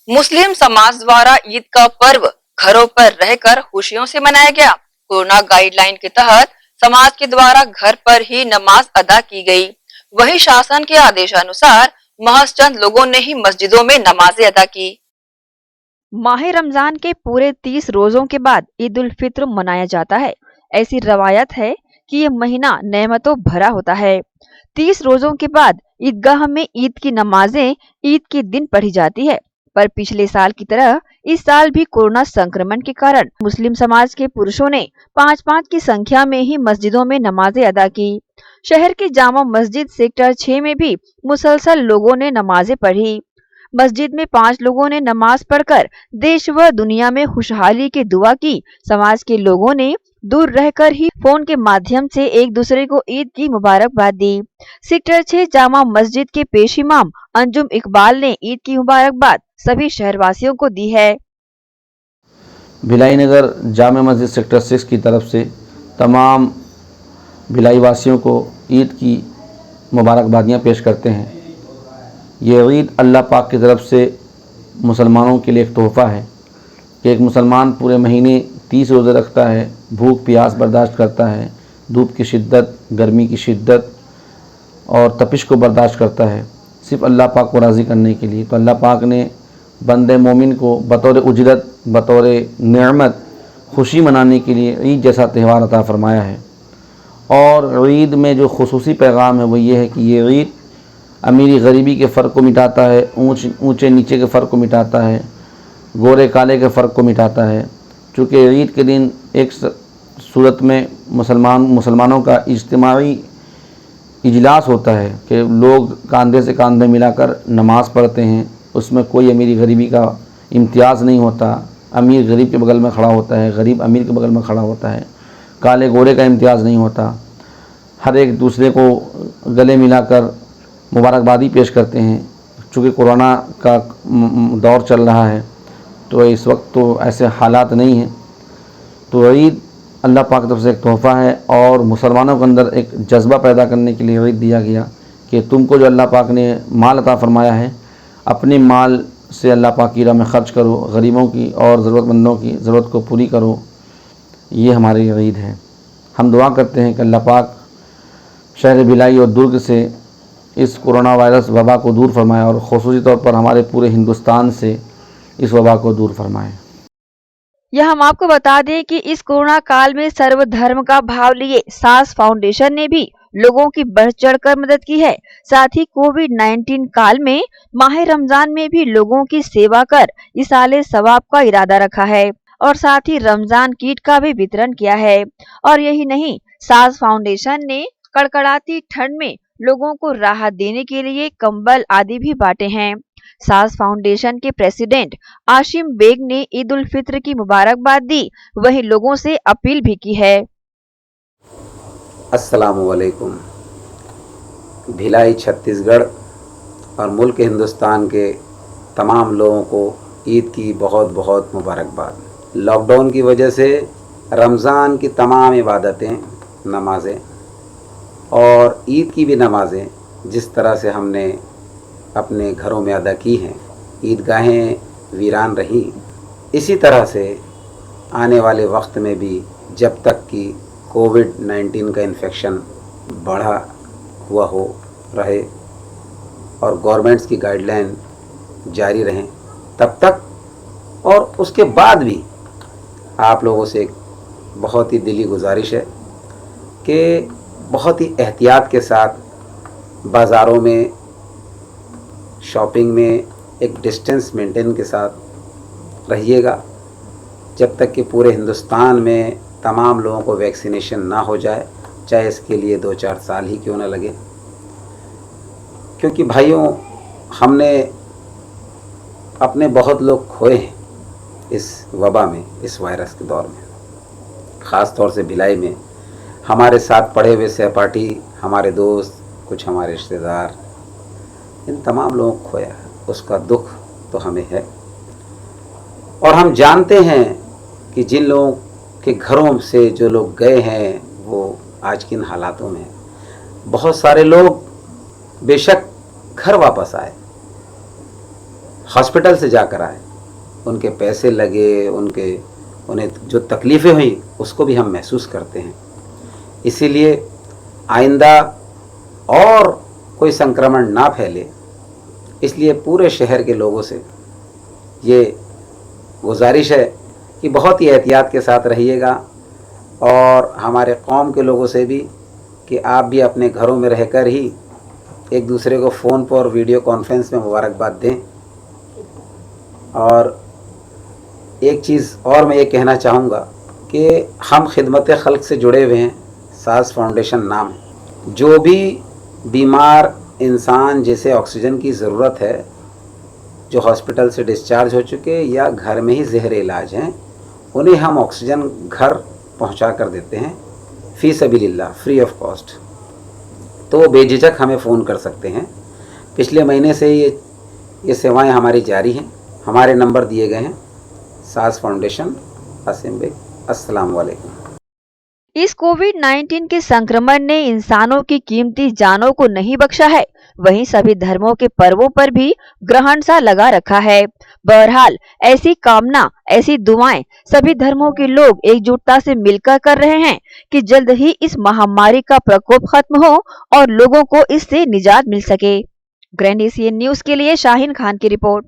मुस्लिम समाज द्वारा ईद का पर्व घरों पर रहकर खुशियों से मनाया गया। कोरोना गाइडलाइन के तहत समाज के द्वारा घर पर ही नमाज अदा की गई। वहीं शासन के आदेशानुसार महज चंद लोगों ने ही मस्जिदों में नमाजें अदा की। माह रमजान के पूरे 30 रोजों के बाद ईद उल फित्र मनाया जाता है। ऐसी रवायत है कि ये महीना नेमतों भरा होता है। 30 रोजों के बाद ईदगाह में ईद की नमाजें ईद के दिन पढ़ी जाती है। पर पिछले साल की तरह इस साल भी कोरोना संक्रमण के कारण मुस्लिम समाज के पुरुषों ने 5-5 की संख्या में ही मस्जिदों में नमाजें अदा की। शहर की जामा मस्जिद सेक्टर 6 में भी मुसलसल लोगों ने नमाजें पढ़ी। मस्जिद में 5 लोगों ने नमाज पढ़कर देश व दुनिया में खुशहाली की दुआ की। समाज के लोगों ने दूर रहकर ही फोन के माध्यम से एक दूसरे को ईद की मुबारकबाद दी। सेक्टर 6 जामा मस्जिद के पेश इमाम अंजुम इकबाल ने ईद की मुबारकबाद सभी शहरवासियों को दी है। भिलाई नगर जामा मस्जिद सेक्टर 6 की तरफ से तमाम भिलाई वासियों को ईद की मुबारकबादियाँ पेश करते हैं। ये ईद अल्लाह पाक की तरफ से मुसलमानों के लिए एक तोहफ़ा है कि एक मुसलमान पूरे महीने 30 रोज़े रखता है, भूख प्यास बर्दाश्त करता है, धूप की शिद्दत, गर्मी की शिद्दत और तपिश को बर्दाश्त करता है सिर्फ़ अल्लाह पाक को राज़ी करने के लिए। तो अल्लाह पाक ने बंदे मोमिन को बतौर उजरत, बतौर नेमत खुशी मनाने के लिए ईद जैसा त्यौहार अता फ़रमाया है। और ईद में जो खुसूसी पैगाम है वो ये है कि ये ईद अमीरी गरीबी के फ़र्क को मिटाता है, ऊंचे नीचे के फ़र्क को मिटाता है, गोरे काले के फ़र्क को मिटाता है। चूँकि ईद के दिन एक सूरत में मुसलमानों का इज्तिमाई इजलास होता है कि लोग कंधे से कंधे मिलाकर नमाज़ पढ़ते हैं। उसमें कोई अमीरी गरीबी का इम्तियाज़ नहीं होता। अमीर गरीब के बगल में खड़ा होता है, गरीब अमीर के बगल में खड़ा होता है, काले गोरे का इम्तियाज़ नहीं होता। हर एक दूसरे को गले मिलाकर मुबारकबादी पेश करते हैं। चूँकि कोरोना का दौर चल रहा है तो इस वक्त तो ऐसे हालात नहीं हैं। तो ईद अल्लाह पाक की तरफ से एक तोहफ़ा है और मुसलमानों के अंदर एक जज्बा पैदा करने के लिए ईद दिया गया कि तुमको जो अल्लाह पाक ने माल अता फ़रमाया है, अपने माल से अल्लाह पाक की राह में ख़र्च करो, गरीबों की और ज़रूरतमंदों की ज़रूरत को पूरी करो। ये हमारी ईद है। हम दुआ करते हैं कि अल्लाह पाक शहर भिलाई और दुर्ग से इस कोरोना वायरस वबा को दूर फरमाए और ख़ुसूसी तौर पर हमारे पूरे हिंदुस्तान से इस वबा को दूर फरमाए। यह हम आपको बता दें कि इस कोरोना काल में सर्वधर्म का भाव लिए सास फाउंडेशन ने भी लोगों की बढ़ चढ़कर मदद की है। साथ ही कोविड-19 काल में माह रमजान में भी लोगों की सेवा कर इसाले सवाब का इरादा रखा है और साथ ही रमजान किट का भी वितरण किया है। और यही नहीं, सास फाउंडेशन ने कड़कड़ाती ठंड में लोगों को राहत देने के लिए कंबल आदि भी बांटे हैं। सास फाउंडेशन के प्रेसिडेंट आशिम बेग ने ईद उल फित्र की मुबारकबाद दी, वहीं लोगों से अपील भी की है। अस्सलामु अलैकुम। भिलाई छत्तीसगढ़ और मुल्क हिंदुस्तान के तमाम लोगों को ईद की बहुत बहुत मुबारकबाद। लॉकडाउन की वजह से रमज़ान की तमाम इबादतें, नमाज़ें और ईद की भी नमाज़ें जिस तरह से हमने अपने घरों में अदा की हैं, ईदगाहें वीरान रहीं, इसी तरह से आने वाले वक्त में भी जब तक कि कोविड-19 का इन्फेक्शन बढ़ा हुआ हो रहे और गवर्नमेंट्स की गाइडलाइन जारी रहें तब तक, और उसके बाद भी आप लोगों से एक बहुत ही दिली गुजारिश है कि बहुत ही एहतियात के साथ बाज़ारों में, शॉपिंग में एक डिस्टेंस मेंटेन के साथ रहिएगा जब तक कि पूरे हिंदुस्तान में तमाम लोगों को वैक्सीनेशन ना हो जाए, चाहे इसके लिए 2-4 साल ही क्यों ना लगे। क्योंकि भाइयों, हमने अपने बहुत लोग खोए हैं इस वबा में, इस वायरस के दौर में। ख़ास तौर से भिलाई में हमारे साथ पढ़े हुए सहपाठी, हमारे दोस्त, कुछ हमारे रिश्तेदार, इन तमाम लोगों को खोया है। उसका दुख तो हमें है और हम जानते हैं कि जिन लोगों के घरों से जो लोग गए हैं वो आज किन हालातों में। बहुत सारे लोग बेशक घर वापस आए, हॉस्पिटल से जाकर आए, उनके पैसे लगे, उन्हें जो तकलीफ़ें हुई उसको भी हम महसूस करते हैं। इसीलिए आइंदा और कोई संक्रमण ना फैले, इसलिए पूरे शहर के लोगों से ये गुजारिश है कि बहुत ही एहतियात के साथ रहिएगा, और हमारे कौम के लोगों से भी कि आप भी अपने घरों में रहकर ही एक दूसरे को फ़ोन पर और वीडियो कॉन्फ्रेंस में मुबारकबाद दें। और एक चीज़ और मैं ये कहना चाहूँगा कि हम खिदमत खल्क से जुड़े हुए हैं, साज फाउंडेशन नाम है। जो भी बीमार इंसान जिसे ऑक्सीजन की ज़रूरत है, जो हॉस्पिटल से डिस्चार्ज हो चुके या घर में ही ज़हर इलाज हैं, उन्हें हम ऑक्सीजन घर पहुंचा कर देते हैं फ़ी सबीलिल्लाह, फ्री ऑफ कॉस्ट। तो बेझिझक हमें फ़ोन कर सकते हैं। पिछले महीने से ये सेवाएं हमारी जारी हैं। हमारे नंबर दिए गए हैं, साज फाउंडेशन, आसिम बेग। अस्सलाम वालेकुम। इस कोविड-19 के संक्रमण ने इंसानों की कीमती जानों को नहीं बख्शा है, वहीं सभी धर्मों के पर्वों पर भी ग्रहण सा लगा रखा है। बहरहाल ऐसी कामना, ऐसी दुआएं सभी धर्मों के लोग एकजुटता से मिलकर कर रहे हैं कि जल्द ही इस महामारी का प्रकोप खत्म हो और लोगों को इससे निजात मिल सके। ग्रैंड एशियन न्यूज के लिए शाहीन खान की रिपोर्ट।